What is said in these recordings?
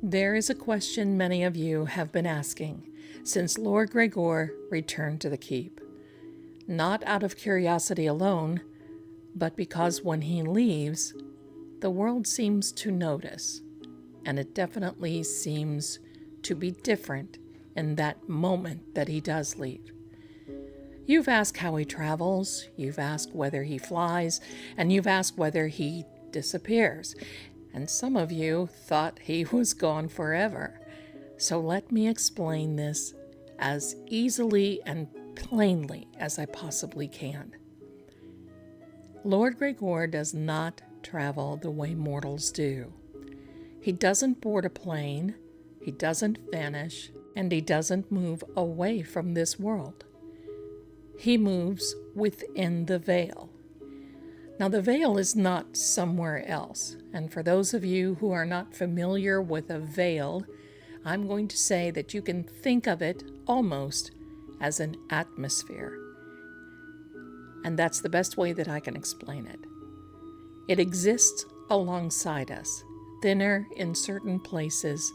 There is a question many of you have been asking since Lord Greggor returned to the keep. Not out of curiosity alone, but because when he leaves, the world seems to notice, and it definitely seems to be different in that moment that he does leave. You've asked how he travels, you've asked whether he flies, and you've asked whether he disappears. And some of you thought he was gone forever. So let me explain this as easily and plainly as I possibly can. Lord Greggor does not travel the way mortals do. He doesn't board a plane, he doesn't vanish, and he doesn't move away from this world. He moves within the veil. Now, the veil is not somewhere else, and for those of you who are not familiar with a veil, I'm going to say that you can think of it almost as an atmosphere. And that's the best way that I can explain it. It exists alongside us, thinner in certain places,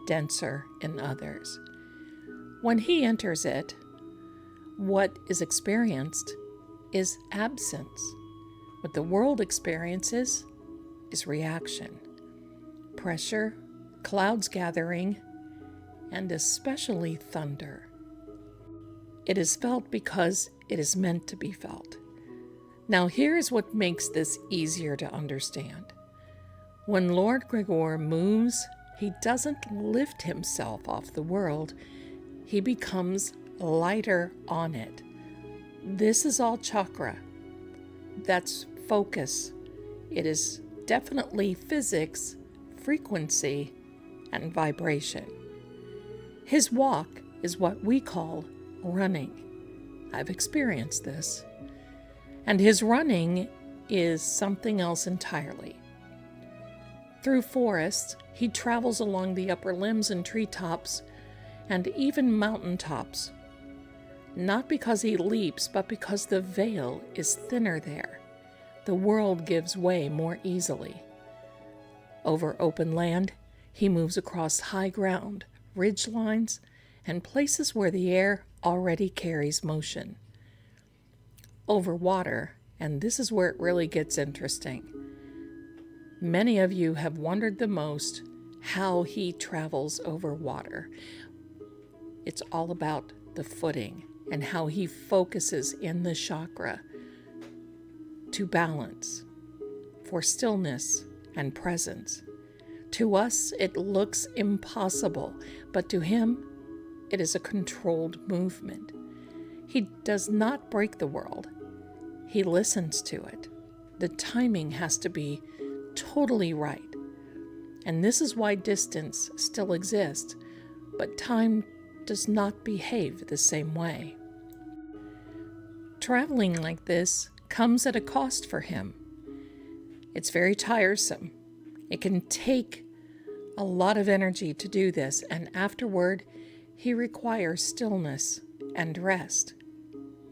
denser in others. When he enters it, what is experienced is absence. What the world experiences is reaction, pressure, clouds gathering, and especially thunder. It is felt because it is meant to be felt. Now here's what makes this easier to understand. When Lord Greggor moves, he doesn't lift himself off the world, he becomes lighter on it. This is all chakra. That's focus. It is definitely physics, frequency, and vibration. His walk is what we call running. I've experienced this. And his running is something else entirely. Through forests, he travels along the upper limbs and treetops, and even mountaintops. Not because he leaps, but because the veil is thinner there. The world gives way more easily. Over open land, he moves across high ground, ridge lines, and places where the air already carries motion. Over water, and this is where it really gets interesting. Many of you have wondered the most how he travels over water. It's all about the footing and how he focuses in the chakra to balance, for stillness and presence. To us, it looks impossible, but to him, it is a controlled movement. He does not break the world. He listens to it. The timing has to be totally right. And this is why distance still exists, but time does not behave the same way. Traveling like this comes at a cost for him. It's very tiresome. It can take a lot of energy to do this, and afterward, he requires stillness and rest,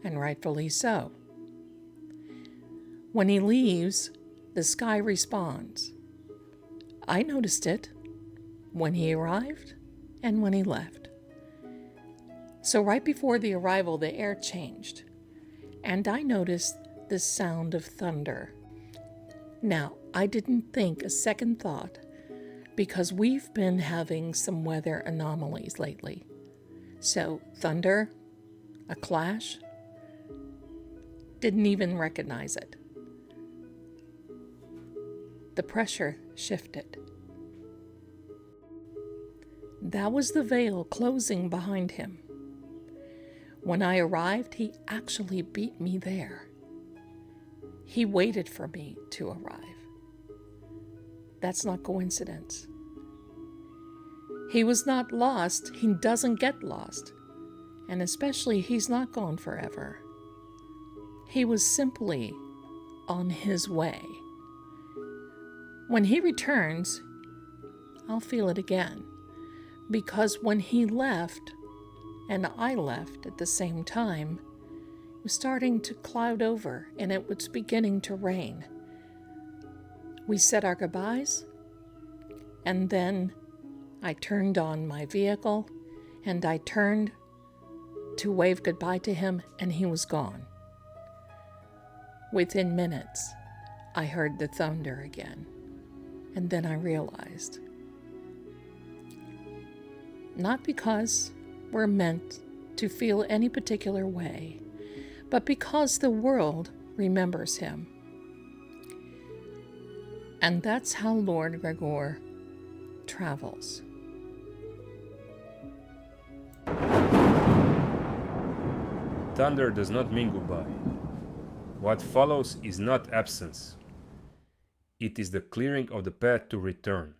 and rightfully so. When he leaves, the sky responds. I noticed it when he arrived and when he left. So right before the arrival, the air changed, and I noticed the sound of thunder. Now, I didn't think a second thought, because we've been having some weather anomalies lately. So thunder, a clash, didn't even recognize it. The pressure shifted. That was the veil closing behind him. When I arrived, he actually beat me there. He waited for me to arrive. That's not coincidence. He was not lost. He doesn't get lost. And especially, he's not gone forever. He was simply on his way. When he returns, I'll feel it again. Because when he left, and I left at the same time, it was starting to cloud over and it was beginning to rain. We said our goodbyes, and then I turned on my vehicle, and I turned to wave goodbye to him, and he was gone. Within minutes, I heard the thunder again, and then I realized, not because we're meant to feel any particular way, but because the world remembers him. And that's how Lord Greggor travels. Thunder does not mean goodbye. What follows is not absence. It is the clearing of the path to return.